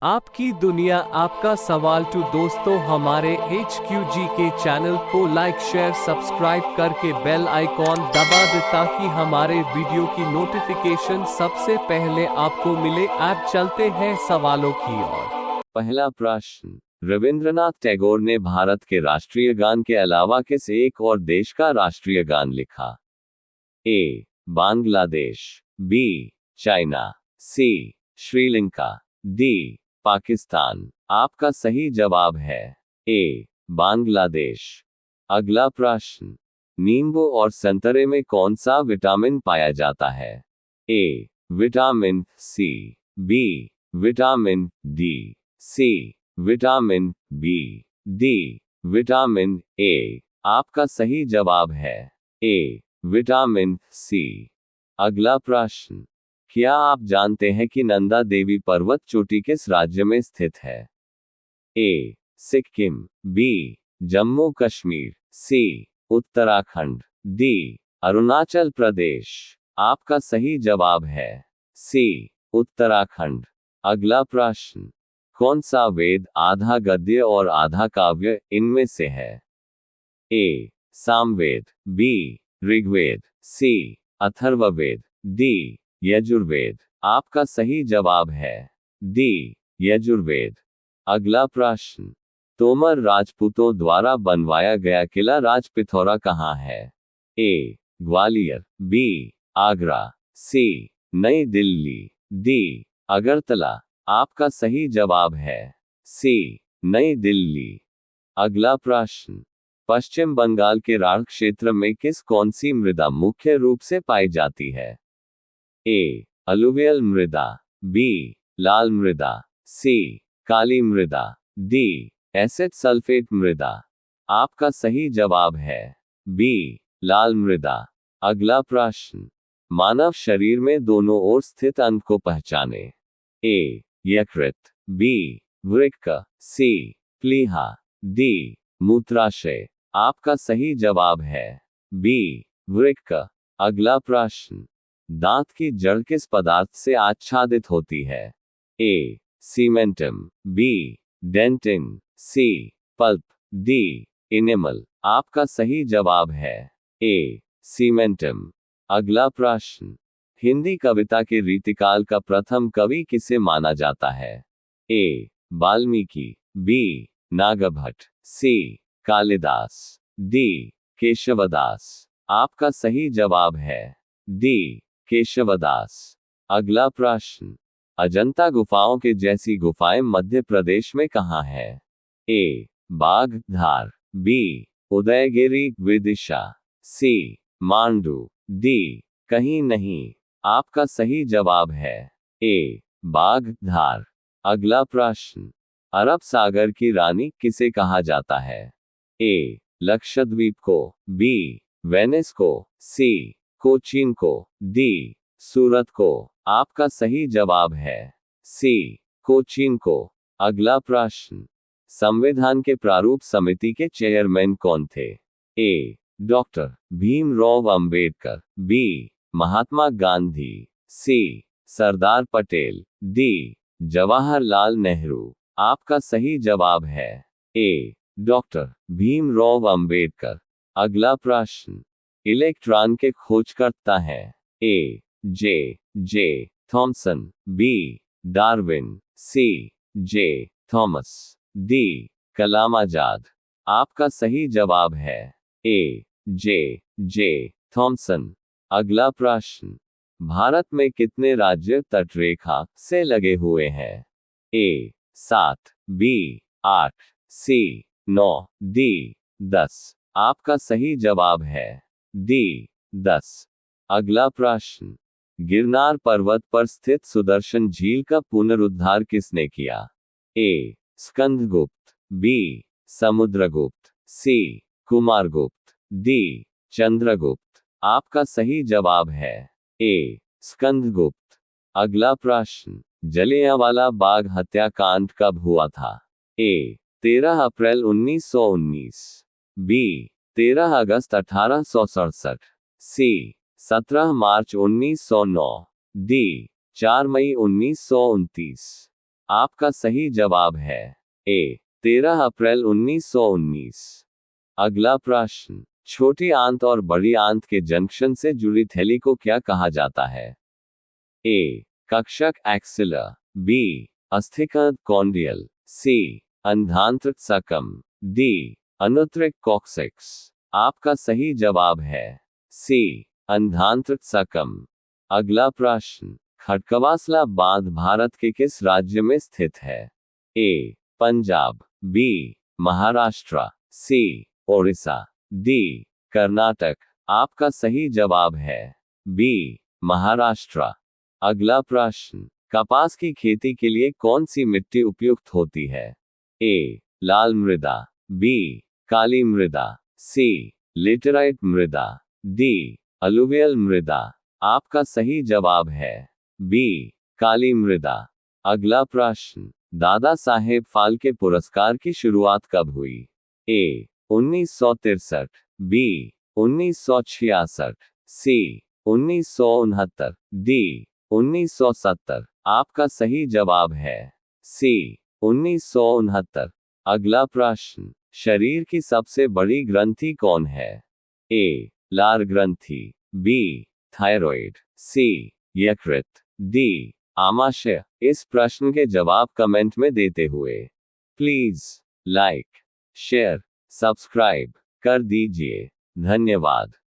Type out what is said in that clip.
आपकी दुनिया आपका सवाल टू दोस्तों हमारे HQG के चैनल को लाइक शेयर सब्सक्राइब करके बेल आइकॉन दबा दे ताकि हमारे वीडियो की नोटिफिकेशन सबसे पहले आपको मिले। अब चलते हैं सवालों की ओर। पहला प्रश्न, रविंद्रनाथ टैगोर ने भारत के राष्ट्रीय गान के अलावा किस एक और देश का राष्ट्रीय गान लिखा? ए. बांग्लादेश, बी. चाइना, सी. श्रीलंका, डी. पाकिस्तान। आपका सही जवाब है ए. बांग्लादेश। अगला प्रश्न, नींबू और संतरे में कौन सा विटामिन पाया जाता है? A. Vitamin C, B. Vitamin D, C. Vitamin B, D. Vitamin A. आपका सही जवाब है ए. विटामिन सी। अगला प्रश्न, क्या आप जानते हैं कि नंदा देवी पर्वत चोटी किस राज्य में स्थित है? ए. सिक्किम, बी. जम्मू कश्मीर, सी. उत्तराखंड, डी. अरुणाचल प्रदेश। आपका सही जवाब है सी. उत्तराखंड। अगला प्रश्न, कौन सा वेद आधा गद्य और आधा काव्य इनमें से है? ए. सामवेद, बी. ऋग्वेद, सी. अथर्ववेद, डी. यजुर्वेद। आपका सही जवाब है डी. यजुर्वेद। अगला प्रश्न, तोमर राजपूतों द्वारा बनवाया गया किला राजपिथौरा कहाँ है? ए. ग्वालियर, बी. आगरा, सी. नई दिल्ली, डी. अगरतला। आपका सही जवाब है सी. नई दिल्ली। अगला प्रश्न, पश्चिम बंगाल के राढ़ क्षेत्र में किस कौन सी मृदा मुख्य रूप से पाई जाती है? ए. अलुवियल मृदा, बी. लाल मृदा, सी. काली मृदा, डी. एसिड सल्फेट मृदा। आपका सही जवाब है बी. लाल मृदा। अगला प्रश्न, मानव शरीर में दोनों ओर स्थित अंग को पहचाने। ए. यकृत, बी. वृक्क, सी. प्लीहा, डी. मूत्राशय। आपका सही जवाब है बी. वृक्क। अगला प्रश्न, दांत की जड़ किस पदार्थ से आच्छादित होती है? A. Cementum, B. Dentine, C. Pulp, D. Enamel. आपका सही जवाब है ए. सीमेंटम। अगला प्रश्न, हिंदी कविता के रीतिकाल का प्रथम कवि किसे माना जाता है? ए. वाल्मीकि, बी. नागभट्ट, सी. कालिदास, डी. केशवदास। आपका सही जवाब है डी. केशवदास। अगला प्रश्न, अजंता गुफाओं के जैसी गुफाएं मध्य प्रदेश में कहाँ है? ए. बाघधार, बी. उदयगिरी विदिशा, सी. मांडू, डी. कहीं नहीं। आपका सही जवाब है ए. बाघधार। अगला प्रश्न, अरब सागर की रानी किसे कहा जाता है? ए. लक्षद्वीप को, बी. वेनिस को, सी. कोचीन को, डी. सूरत को। आपका सही जवाब है सी. कोचीन को। अगला प्रश्न, संविधान के प्रारूप समिति के चेयरमैन कौन थे? A. Doctor Bhimrao Ambedkar, B. Mahatma Gandhi, C. Sardar Patel, D. Jawaharlal Nehru. आपका सही जवाब है ए. डॉक्टर भीमराव अंबेडकर। अगला प्रश्न, इलेक्ट्रॉन के खोजकर्ता हैं? A. J Thomson, B. Darwin, C. J Thomas, D. Kalam Azad. आपका सही जवाब है ए. J Thompson. अगला प्रश्न, भारत में कितने राज्य तटरेखा से लगे हुए हैं? ए. 7, बी. 8, सी. 9, डी. 10। आपका सही जवाब है डी. 10। अगला प्रश्न, गिरनार पर्वत पर स्थित सुदर्शन झील का पुनरुद्धार किसने किया? ए. स्कंदगुप्त, बी. समुद्रगुप्त, सी. कुमारगुप्त, डी. चंद्रगुप्त। आपका सही जवाब है ए. स्कंदगुप्त। अगला प्रश्न, जलियांवाला बाग हत्याकांड कब हुआ था? ए. 13 अप्रैल 1919, बी. 13 अगस्त 1867, सी. 17 मार्च 1909, डी. 4 मई 1929। आपका सही जवाब है ए 13 अप्रैल 1919। अगला प्रश्न, छोटी आंत और बड़ी आंत के जंक्शन से जुड़ी थैली को क्या कहा जाता है? ए कक्षक एक्सिला, बी अस्थिकंद कॉन्डियल, सी अंधांत्र सकम, डी अनुत्रिक कॉक्सिक्स। आपका सही जवाब है सी अंधांत्र सकम। अगला प्रश्न, खडकवासला बांध भारत के किस राज्य में स्थित है? ए पंजाब, बी महाराष्ट्र, सी ओडिशा, डी कर्नाटक। आपका सही जवाब है बी महाराष्ट्र। अगला प्रश्न, कपास की खेती के लिए कौन सी मिट्टी उपयुक्त होती है? ए लाल मृदा, बी काली मृदा, सी लेटेराइट मृदा, डी अलुवियल मृदा। आपका सही जवाब है बी काली मृदा। अगला प्रश्न, दादा साहेब फाल्के पुरस्कार की शुरुआत कब हुई? ए 1963, बी 1966, सी 1969, डी 1970। आपका सही जवाब है सी 1969। अगला प्रश्न, शरीर की सबसे बड़ी ग्रंथि कौन है? ए लार ग्रंथि, बी थायराइड, सी यकृत, डी आमाशय। इस प्रश्न के जवाब कमेंट में देते हुए प्लीज लाइक, शेयर, सब्सक्राइब कर दीजिए। धन्यवाद।